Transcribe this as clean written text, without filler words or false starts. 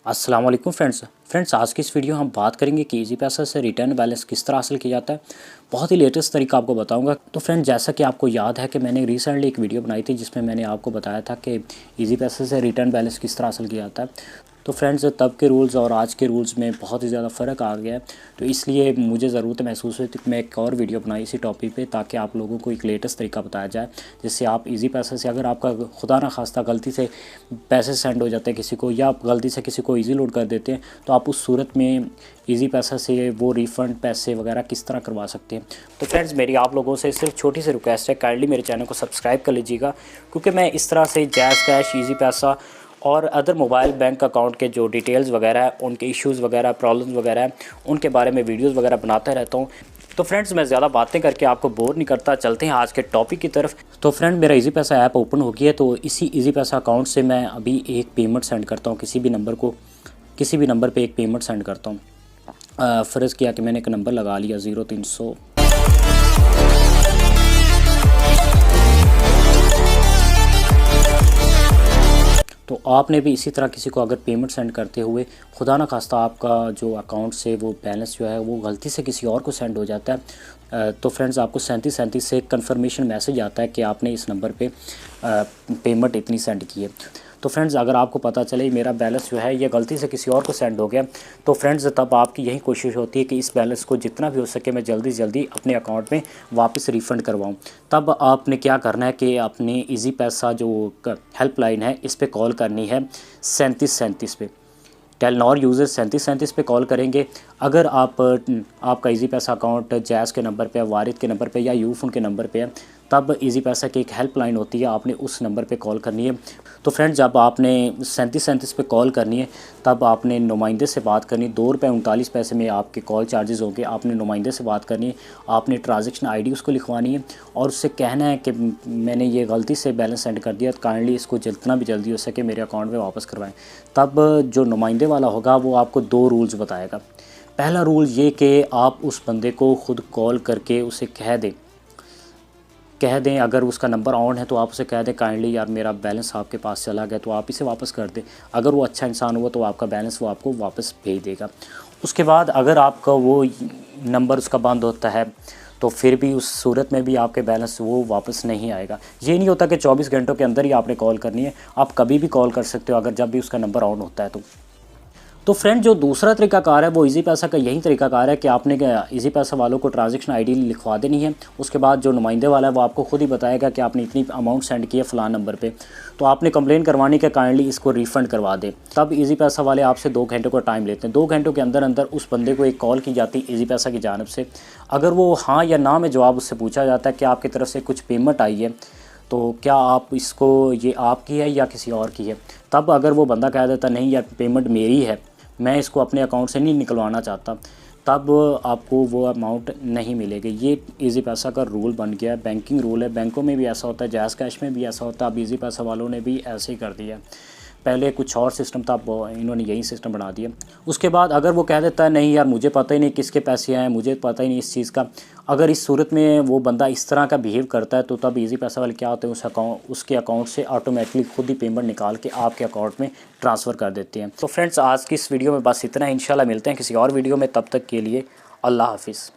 अस्सलाम वालेकुम फ्रेंड्स आज की इस वीडियो हम बात करेंगे कि इजी पैसा से रिटर्न बैलेंस किस तरह हासिल किया जाता है। बहुत ही लेटेस्ट तरीका आपको बताऊंगा। तो फ्रेंड्स जैसा कि आपको याद है कि मैंने रिसेंटली एक वीडियो बनाई थी जिसमें मैंने आपको बताया था कि इजी पैसा से रिटर्न बैलेंस किस तरह हासिल किया जाता है। तो फ्रेंड्स तब के रूल्स और आज के रूल्स में बहुत ही ज़्यादा फ़र्क आ गया है। तो इसलिए मुझे ज़रूरत महसूस हुई कि मैं एक और वीडियो बनाई इसी टॉपिक पे, ताकि आप लोगों को एक लेटेस्ट तरीका बताया जाए जिससे आप इजी पैसा से, अगर आपका खुदा ना खास्ता गलती से पैसे सेंड हो जाते हैं किसी को, या आप गलती से किसी को इजी लोड कर देते हैं, तो आप उस सूरत में इजी पैसा से वो रिफ़ंड पैसे वगैरह किस तरह करवा सकते हैं। तो फ्रेंड्स मेरी आप लोगों से सिर्फ छोटी सी रिक्वेस्ट है, काइंडली मेरे चैनल को सब्सक्राइब कर लीजिएगा, क्योंकि मैं इस तरह से जैज़ कैश, इजी पैसा और अदर मोबाइल बैंक अकाउंट के जो डिटेल्स वगैरह है, उनके इश्यूज़ वगैरह, प्रॉब्लम्स वगैरह है, उनके बारे में वीडियोस वगैरह बनाता रहता हूँ। तो फ्रेंड्स मैं ज़्यादा बातें करके आपको बोर नहीं करता, चलते हैं आज के टॉपिक की तरफ। तो फ्रेंड मेरा इजी पैसा ऐप ओपन हो गया है। तो इसी इजी पैसा अकाउंट से मैं अभी एक पेमेंट सेंड करता हूँ किसी भी नंबर को, किसी भी नंबर पर एक पेमेंट सेंड करता हूँ। फ़र्ज़ किया कि मैंने एक नंबर लगा लिया 0300। तो आपने भी इसी तरह किसी को अगर पेमेंट सेंड करते हुए खुदा ना खास्ता आपका जो अकाउंट से वो बैलेंस जो है वो गलती से किसी और को सेंड हो जाता है, तो फ्रेंड्स आपको 3737 से कंफर्मेशन मैसेज आता है कि आपने इस नंबर पे पेमेंट इतनी सेंड की है। तो फ्रेंड्स अगर आपको पता चले मेरा बैलेंस जो है ये गलती से किसी और को सेंड हो गया, तो फ्रेंड्स तब आपकी यही कोशिश होती है कि इस बैलेंस को जितना भी हो सके मैं जल्दी से जल्दी अपने अकाउंट में वापस रिफ़ंड करवाऊं। तब आपने क्या करना है कि अपने इजी पैसा जो हेल्पलाइन है इस पे कॉल करनी है 3737 पे। टेलनॉर यूज़र 3737 पे कॉल करेंगे। अगर आपका इजी पैसा अकाउंट जैज़ के नंबर पे, वारिद के नंबर पे या यूफोन के नंबर पे है, तब इजी पैसा की एक हेल्पलाइन होती है, आपने उस नंबर पे कॉल करनी है। तो फ्रेंड्स जब आपने 3737 पे कॉल करनी है तब आपने नुमाइंदे से बात करनी है। ₹2.39 में आपके कॉल चार्जेस होंगे। आपने नुमाइंदे से बात करनी है, आपने ट्रांजैक्शन आईडी उसको लिखवानी है और उससे कहना है कि मैंने ये गलती से बैलेंस सेंड कर दिया, काइंडली इसको जितना भी जल्दी हो सके मेरे अकाउंट में वापस करवाएं। तब जो नुमाइंदे वाला होगा वो आपको 2 रूल्स बताएगा। पहला रूल ये कि आप उस बंदे को ख़ुद कॉल करके उसे कह दें, अगर उसका नंबर ऑन है तो आप उसे कह दें काइंडली यार मेरा बैलेंस आपके पास चला गया, तो आप इसे वापस कर दें। अगर वो अच्छा इंसान हुआ तो आपका बैलेंस वो आपको वापस भेज देगा। उसके बाद अगर आपका वो नंबर उसका बंद होता है तो फिर भी उस सूरत में भी आपके बैलेंस वो वापस नहीं आएगा। ये नहीं होता कि 24 घंटों के अंदर ही आपने कॉल करनी है, आप कभी भी कॉल कर सकते हो अगर जब भी उसका नंबर ऑन होता है तो फ्रेंड जो दूसरा तरीकाकार है वो इजी पैसा का यही तरीकाकार है कि आपने इजी पैसा वालों को ट्रांजैक्शन आईडी लिखवा देनी है। उसके बाद जो नुमाइंदे वाला है वो आपको खुद ही बताएगा कि आपने इतनी अमाउंट सेंड की है फ़लाँ नंबर पे, तो आपने कंप्लेन करवानी कि काइंडली इसको रिफ़ंड करवा दे। तब इजी पैसा वाले आपसे 2 घंटे का टाइम लेते हैं। 2 घंटों के अंदर अंदर उस बंदे को एक कॉल की जाती है इजी पैसा की जानिब से। अगर वो हाँ या ना में जवाब उससे पूछा जाता है कि आपकी तरफ से कुछ पेमेंट आई है, तो क्या आप इसको, ये आपकी है या किसी और की है। तब अगर वो बंदा कह देता नहीं यार पेमेंट मेरी है, मैं इसको अपने अकाउंट से नहीं निकलवाना चाहता, तब आपको वो अमाउंट नहीं मिलेगी। ये इजी पैसा का रूल बन गया है, बैंकिंग रूल है। बैंकों में भी ऐसा होता है, जैज़ कैश में भी ऐसा होता है। अब इजी पैसा वालों ने भी ऐसे ही कर दिया। पहले कुछ और सिस्टम था, अब इन्होंने यही सिस्टम बना दिया। उसके बाद अगर वो कह देता है नहीं यार मुझे पता ही नहीं किसके पैसे आए, मुझे पता ही नहीं इस चीज़ का, अगर इस सूरत में वो बंदा इस तरह का बिहेव करता है, तो तब इजी पैसा वाले क्या होते हैं उसके अकाउंट से ऑटोमेटिकली खुद ही पेमेंट निकाल के आपके अकाउंट में ट्रांसफ़र कर देते हैं। तो फ्रेंड्स आज की इस वीडियो में बस इतना है। इंशाल्लाह मिलते हैं किसी और वीडियो में, तब तक के लिए अल्लाह हाफिज़।